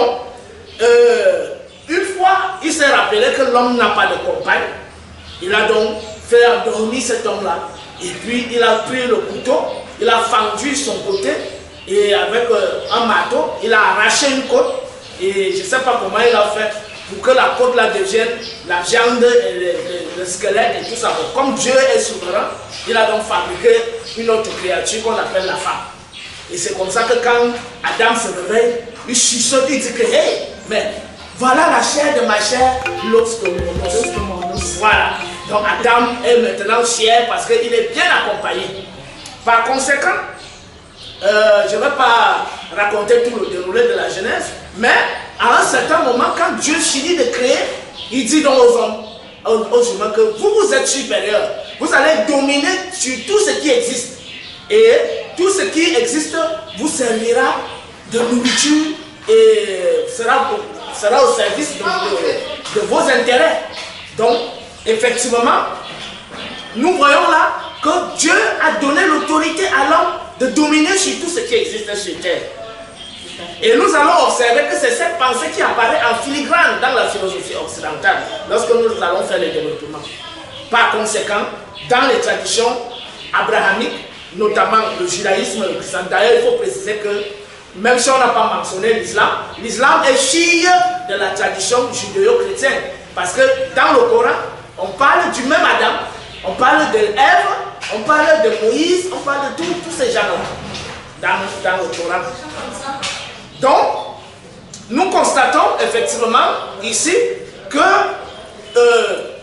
Donc, une fois, il s'est rappelé que l'homme n'a pas de compagne. Il a donc fait endormir cet homme-là. Et puis, il a pris le couteau, il a fendu son côté. Et avec un marteau, il a arraché une côte. Et je ne sais pas comment il a fait pour que la côte là devienne la viande, et le squelette et tout ça. Comme Dieu est souverain, il a donc fabriqué une autre créature qu'on appelle la femme. Et c'est comme ça que quand Adam se réveille, il chuchote, il dit que hey, mais voilà la chair de ma chair, l'os de mon os. Voilà. Donc Adam est maintenant fier parce qu'il est bien accompagné. Par conséquent, je ne vais pas raconter tout le déroulé de la Genèse, mais à un certain moment, quand Dieu finit de créer, il dit donc aux hommes, aux humains, que vous êtes supérieurs. Vous allez dominer sur tout ce qui existe. Et tout ce qui existe vous servira de nourriture et sera au service de vos intérêts. Donc, effectivement, nous voyons là que Dieu a donné l'autorité à l'homme de dominer sur tout ce qui existe sur terre. Et nous allons observer que c'est cette pensée qui apparaît en filigrane dans la philosophie occidentale lorsque nous allons faire le développement. Par conséquent, dans les traditions abrahamiques, notamment le judaïsme, le christianisme, d'ailleurs il faut préciser que même si on n'a pas mentionné l'islam, l'islam est fille de la tradition judéo-chrétienne. Parce que dans le Coran, on parle du même Adam, on parle de Ève, on parle de Moïse, on parle de tous ces gens-là dans le Coran. Donc, nous constatons effectivement ici que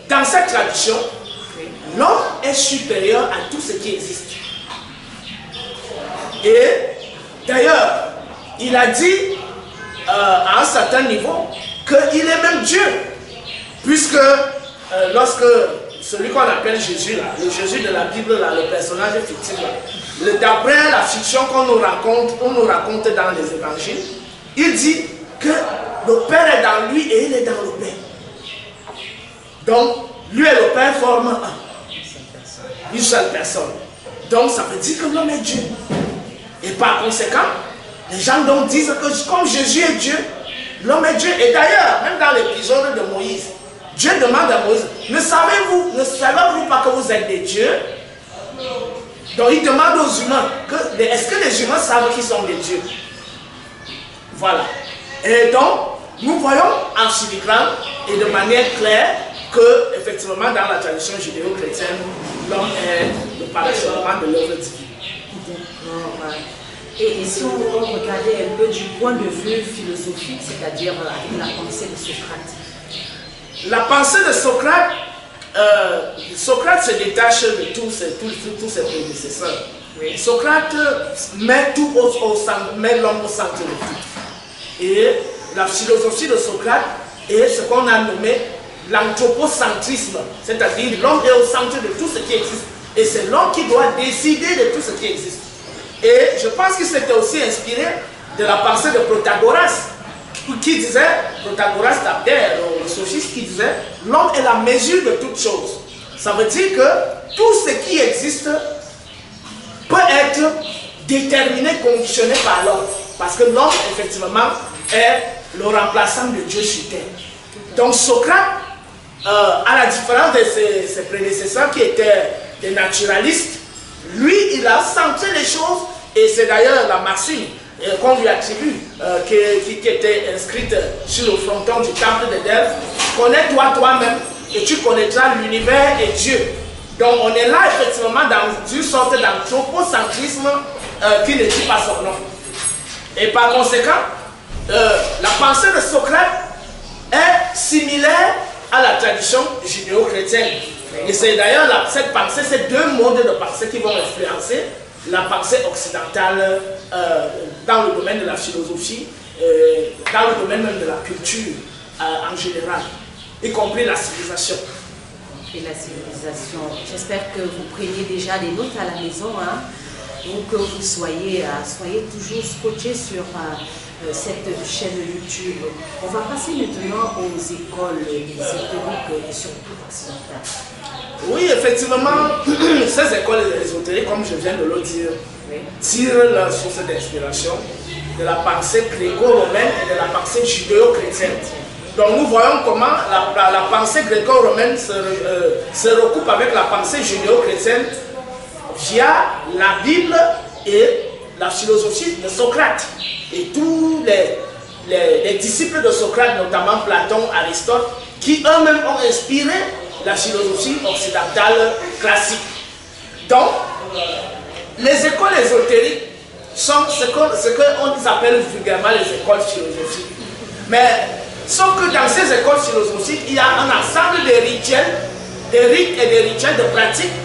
dans cette tradition, l'homme est supérieur à tout ce qui existe. Et d'ailleurs, il a dit à un certain niveau qu'il est même Dieu. Puisque lorsque celui qu'on appelle Jésus, là, le Jésus de la Bible, là, le personnage fictif, d'après la fiction qu'on nous raconte dans les évangiles, il dit que le Père est dans lui et il est dans le Père. Donc, lui et le Père forment une seule personne. Donc, ça veut dire que l'homme est Dieu. Et par conséquent, les gens donc disent que comme Jésus est Dieu, l'homme est Dieu. Et d'ailleurs, même dans l'épisode de Moïse, Dieu demande à Moïse, ne savez-vous pas que vous êtes des dieux? Donc il demande aux humains, est-ce que les humains savent qu'ils sont des dieux? Voilà. Et donc, nous voyons en filigrane et de manière claire que, effectivement, dans la tradition judéo-chrétienne, l'homme est le parachèvement de l'œuvre divine. Et si on regardait un peu du point de vue philosophique, c'est-à-dire avec la pensée de Socrate? La pensée de Socrate, Socrate se détache de tous ses prédécesseurs. Oui. Socrate met tout met l'homme au centre de tout. Et la philosophie de Socrate est ce qu'on a nommé l'anthropocentrisme, c'est-à-dire l'homme est au centre de tout ce qui existe. Et c'est l'homme qui doit décider de tout ce qui existe. Et je pense qu'il s'était aussi inspiré de la pensée de Protagoras, qui disait, Protagoras d'Abdère, le sophiste, qui disait, l'homme est la mesure de toutes choses. Ça veut dire que tout ce qui existe peut être déterminé, conditionné par l'homme. Parce que l'homme, effectivement, est le remplaçant de Dieu sur terre. Donc Socrate, à la différence de ses prédécesseurs qui étaient des naturalistes, lui, il a centré les choses, et c'est d'ailleurs la maxime qu'on lui attribue, qui était inscrite sur le fronton du temple de Delphes. Connais-toi toi-même et tu connaîtras l'univers et Dieu. Donc on est là effectivement dans une sorte d'anthropocentrisme qui ne dit pas son nom. Et par conséquent, la pensée de Socrate est similaire à la tradition judéo-chrétienne. Et c'est d'ailleurs cette pensée, ces deux modes de pensée qui vont influencer la pensée occidentale dans le domaine de la philosophie, dans le domaine même de la culture en général, y compris la civilisation. Et la civilisation, j'espère que vous preniez déjà des notes à la maison, hein, ou que vous soyez toujours scotché sur cette chaîne YouTube. On va passer maintenant aux écoles ésotériques et surtout occidentales. Oui, effectivement, ces écoles ésotériques, comme je viens de le dire, tirent leur source d'inspiration de la pensée gréco-romaine et de la pensée judéo-chrétienne. Donc nous voyons comment la pensée gréco-romaine se recoupe avec la pensée judéo-chrétienne via la Bible et la philosophie de Socrate. Et tous les disciples de Socrate, notamment Platon, Aristote, qui eux-mêmes ont inspiré la philosophie occidentale classique. Donc, les écoles ésotériques sont ce qu'on appelle vulgairement les écoles philosophiques. Mais, sauf que dans ces écoles philosophiques, il y a un ensemble de rituels, de rites et de rituels de pratiques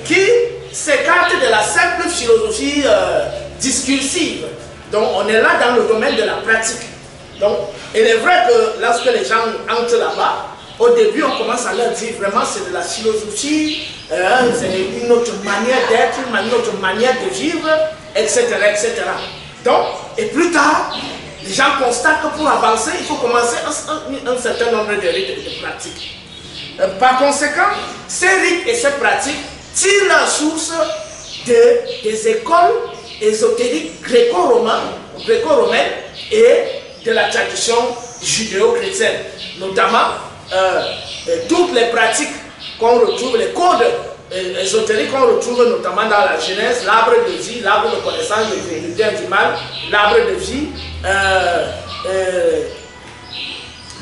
qui s'écartent de la simple philosophie discursive. Donc, on est là dans le domaine de la pratique. Donc, il est vrai que lorsque les gens entrent là-bas, au début, on commence à leur dire vraiment c'est de la philosophie, c'est une autre manière d'être, une autre manière de vivre, etc., etc. Donc, et plus tard, les gens constatent que pour avancer, il faut commencer un certain nombre de rites et de pratiques. Par conséquent, ces rites et ces pratiques tirent leur source des écoles ésotériques gréco-romaines et de la tradition judéo-chrétienne, notamment toutes les pratiques qu'on retrouve, les codes ésotériques qu'on retrouve notamment dans la Genèse, l'arbre de vie, l'arbre de connaissance du bien et du mal, l'arbre de vie,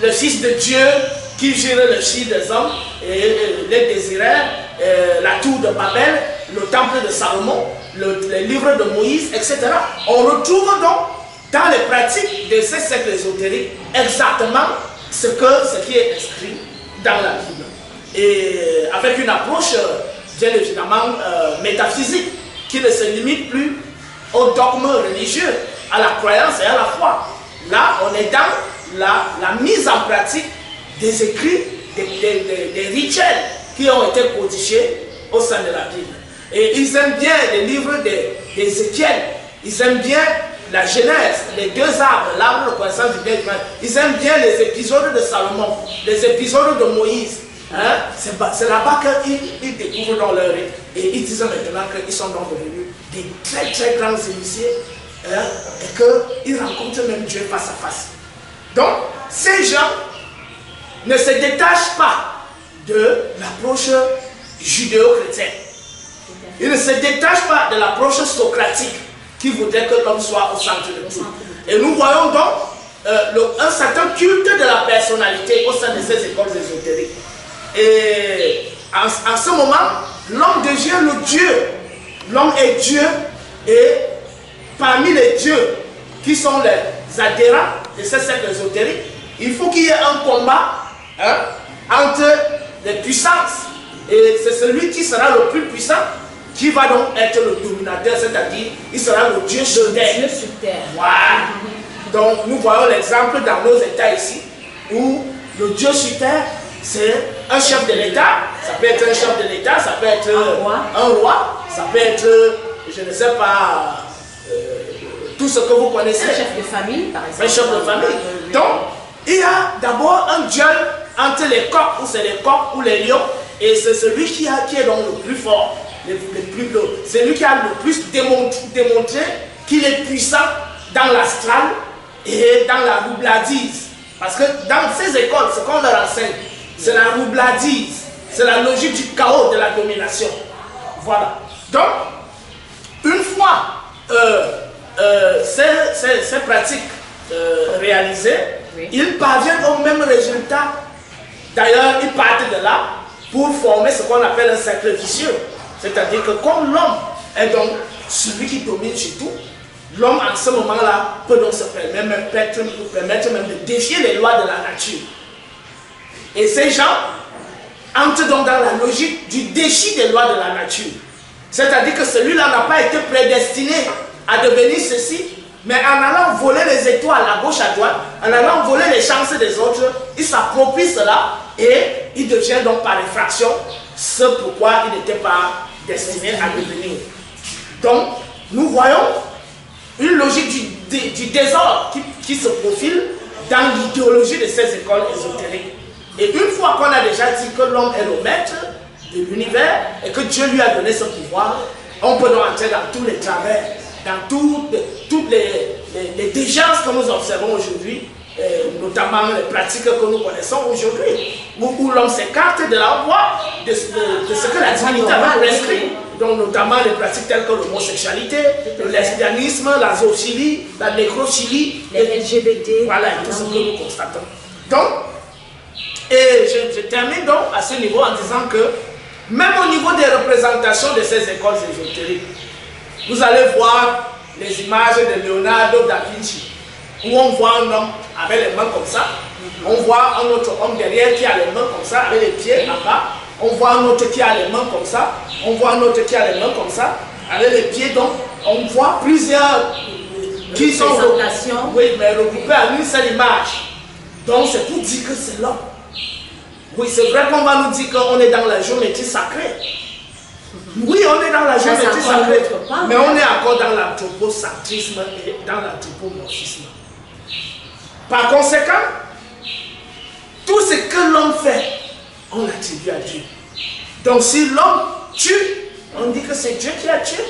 le Fils de Dieu qui gérait le chiffre des hommes et les désirait, la tour de Babel, le temple de Salomon, les livres de Moïse, etc. On retrouve donc dans les pratiques de ces sectes ésotériques exactement ce qui est inscrit dans la Bible. Et avec une approche bien évidemment métaphysique qui ne se limite plus au dogme religieux, à la croyance et à la foi. Là, on est dans la mise en pratique des écrits, des rituels qui ont été codifiés au sein de la Bible. Et ils aiment bien les livres d'Ézéchiel, ils aiment bien la Genèse, les deux arbres, l'arbre de connaissance du bien et du mal. Ils aiment bien les épisodes de Salomon, les épisodes de Moïse. Hein? C'est là-bas qu'ils découvrent dans leur rite. Et ils disent maintenant qu'ils sont donc devenus des très très grands initiés, hein? Et qu'ils rencontrent même Dieu face à face. Donc, ces gens ne se détachent pas de l'approche judéo-chrétienne. Ils ne se détachent pas de l'approche socratique qui voudrait que l'homme soit au centre de tout. Et nous voyons donc un certain culte de la personnalité au sein de ces écoles ésotériques. Et en ce moment, l'homme devient le Dieu. L'homme est Dieu et parmi les dieux qui sont les adhérents de ces sectes ésotériques, il faut qu'il y ait un combat entre les puissances. Et c'est celui qui sera le plus puissant qui va donc être le dominateur, c'est-à-dire il sera le Dieu sur terre. Voilà. Donc nous voyons l'exemple dans nos États ici, où le Dieu sur terre, c'est un chef de l'État. Ça peut être un chef de l'État, ça peut être un roi, ça peut être, je ne sais pas, tout ce que vous connaissez. Un chef de famille, par exemple. Un chef de famille. Donc, il y a d'abord un duel entre les coqs, ou c'est les coqs ou les lions, et c'est celui qui est donc le plus fort. C'est lui qui a le plus démontré qu'il est puissant dans l'astral et dans la roubladise. Parce que dans ces écoles, ce qu'on leur enseigne, c'est la roubladise, c'est la logique du chaos, de la domination. Voilà. Donc, une fois ces pratiques réalisées, oui, ils parviennent au même résultat. D'ailleurs, ils partent de là pour former ce qu'on appelle un cercle vicieux. C'est-à-dire que comme l'homme est donc celui qui domine sur tout, l'homme en ce moment-là peut donc se permettre même de défier les lois de la nature. Et ces gens entrent donc dans la logique du défi des lois de la nature. C'est-à-dire que celui-là n'a pas été prédestiné à devenir ceci, mais en allant voler les étoiles à gauche à droite, en allant voler les chances des autres, il s'approprie cela et il devient donc par effraction ce pourquoi il n'était pas destiné à devenir. Donc, nous voyons une logique du désordre qui se profile dans l'idéologie de ces écoles ésotériques. Et une fois qu'on a déjà dit que l'homme est le maître de l'univers et que Dieu lui a donné ce pouvoir, on peut donc entrer dans tous les travers, dans toutes les dégences que nous observons aujourd'hui, notamment les pratiques que nous connaissons aujourd'hui, où l'homme s'écarte de la voie de ce que la divinité a prescrit. Donc notamment les pratiques telles que l'homosexualité, le lesbianisme, la zoophilie, la nécrophilie, les LGBT. Voilà, tout ce que nous constatons. Donc, et je termine donc à ce niveau en disant que même au niveau des représentations de ces écoles ésotériques, vous allez voir les images de Leonardo da Vinci, où on voit un homme avec les mains comme ça, on voit un autre homme derrière qui a les mains comme ça, avec les pieds en bas, on voit un autre qui a les mains comme ça, on voit un autre qui a les mains comme ça, avec les pieds, donc on voit plusieurs qui sont regroupés à une seule image. Donc c'est pour dire que c'est l'homme. Oui, c'est vrai qu'on va nous dire qu'on est dans la géométrie sacrée. Oui, on est dans la géométrie sacrée, mais on est encore dans l'anthropocentrisme et dans l'anthropomorphisme. Par conséquent, tout ce que l'homme fait, on l'attribue à Dieu. Donc si l'homme tue, on dit que c'est Dieu qui a tué.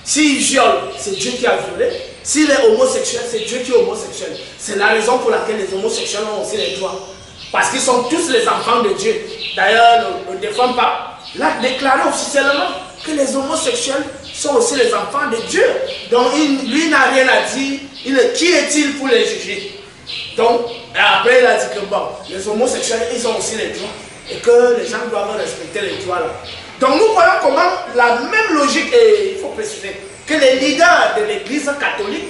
S'il viole, c'est Dieu qui a violé. S'il est homosexuel, c'est Dieu qui est homosexuel. C'est la raison pour laquelle les homosexuels ont aussi les droits. Parce qu'ils sont tous les enfants de Dieu. D'ailleurs, le défunt pape l'a déclaré officiellement que les homosexuels sont aussi les enfants de Dieu. Donc lui n'a rien à dire. Qui est-il pour les juger? Donc, après il a dit que bon, les homosexuels, ils ont aussi les droits. Et que les gens doivent respecter les droits là. Donc nous voyons comment la même logique, et il faut préciser, que les leaders de l'église catholique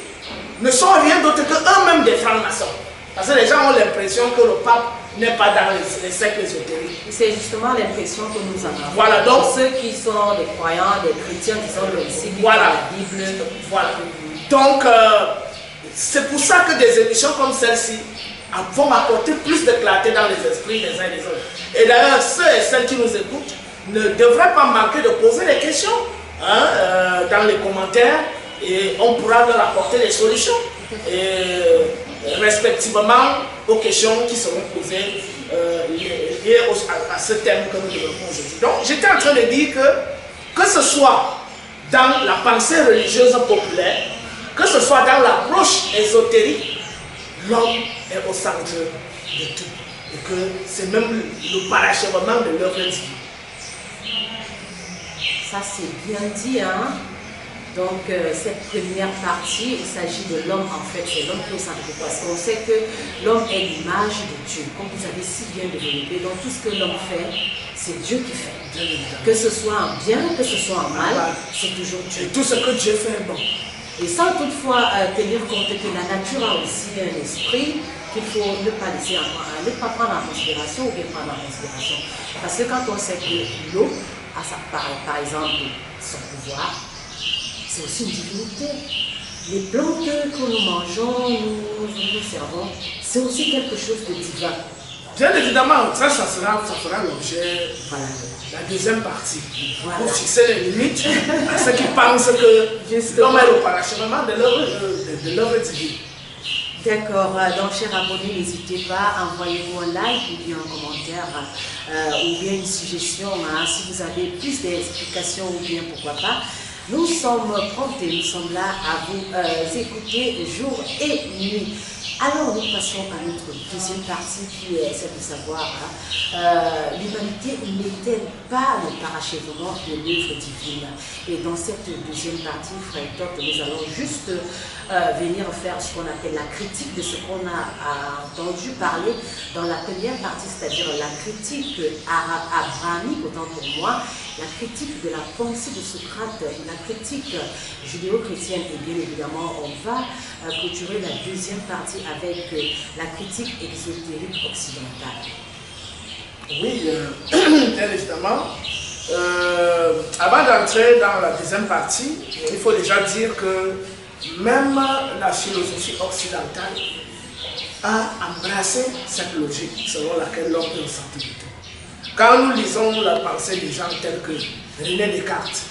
ne sont rien d'autre qu'eux-mêmes des francs-maçons. Parce que les gens ont l'impression que le pape n'est pas dans les sectes ésotériques. C'est justement l'impression que nous avons. Voilà, donc ceux qui sont des croyants, des chrétiens qui sont aussi voilà, la Bible. Voilà. Donc, c'est pour ça que des émissions comme celle-ci vont apporter plus de clarté dans les esprits des uns et des autres. Et d'ailleurs, ceux et celles qui nous écoutent ne devraient pas manquer de poser des questions dans les commentaires et on pourra leur apporter des solutions. Et respectivement aux questions qui seront posées liées à ce thème que nous développons aujourd'hui. Donc, j'étais en train de dire que ce soit dans la pensée religieuse populaire, que ce soit dans l'approche ésotérique, l'homme est au centre de tout. Et que c'est même le parachèvement de l'œuvre divine. Ça, c'est bien dit, hein? Donc, cette première partie, il s'agit de l'homme, en fait, c'est l'homme qui est au centre. Parce qu'on sait que l'homme est l'image de Dieu, comme vous avez si bien développé. Donc, tout ce que l'homme fait, c'est Dieu qui fait. Que ce soit en bien, que ce soit en mal, c'est toujours Dieu. Et tout ce que Dieu fait est bon. Et sans toutefois tenir compte que la nature a aussi un esprit qu'il faut ne pas laisser ne pas prendre en considération ou bien prendre en considération. Parce que quand on sait que l'eau a par exemple son pouvoir, c'est aussi une divinité. Les plantes que nous mangeons, nous servons, c'est aussi quelque chose de divin. Bien évidemment, ça fera l'objet de la deuxième partie. Pour fixer les limites à ceux qui pensent que l'homme est le parachèvement de l'œuvre divine. D'accord, donc chers abonnés, n'hésitez pas, envoyez-vous un like ou bien un commentaire ou bien une suggestion si vous avez plus d'explications ou bien pourquoi pas. Nous sommes prompts et nous sommes là à vous écouter jour et nuit. Alors nous passons à notre deuxième partie qui est celle de savoir l'humanité n'est-elle pas le parachèvement de l'œuvre divine? Et dans cette deuxième partie, frère Top, nous allons juste venir faire ce qu'on appelle la critique de ce qu'on a entendu parler dans la première partie, c'est-à-dire la critique abrahamique, autant pour moi, la critique de la pensée de Socrate, la critique judéo-chrétienne. Et bien évidemment, on va clôturer la deuxième partie avec la critique exotérique occidentale. Oui, bien évidemment. Avant d'entrer dans la deuxième partie, il faut déjà dire que même la philosophie occidentale a embrassé cette logique selon laquelle l'homme est au centre de tout. Quand nous lisons la pensée des gens tels que René Descartes,